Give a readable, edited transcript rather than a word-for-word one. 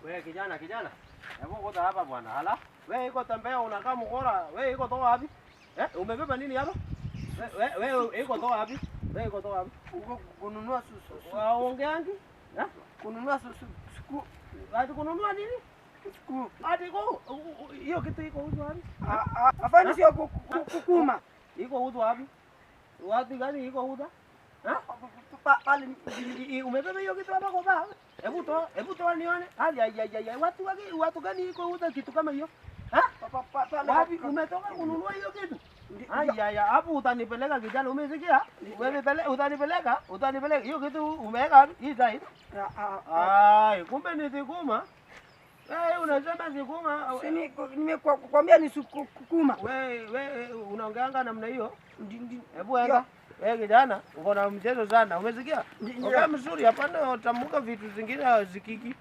Wewe kijana. Hebu ngoja hapa bwana. Hala. Wewe iko tembea unakaa mkora. Wewe iko toka wapi? Umebeba nini hapa? Wewe iko toka wapi? Wewe iko toka wapi? Uko kununua susu. Waongeangi? Kununua susu. Ati kununua nini? Suku. Ati iko hiyo kitu iko huko wapi? Afanye sio kukuma. Iko huko wapi? Wapi gani iko huko? Pale Umebeba hiyo kitu hapa kwa baba? Hebu toa nione. Watu gani iko huko kitu kama hiyo? Wapi umetoka kununua hiyo kitu? Hapo utanipeleka kijana, umesikia? Wewe utanipeleka hiyo kitu umeweka hii side. Kumbe ni sikuma. Wewe unasema sikuma. Nimekwambia ni sukuma. Wewe unaongeanga namna hiyo? Hebu enda. Wewe kijana, uko na mchezo sana. Umesikia? Ongea mzuri, hapana utamuka vitu zingine zikiki.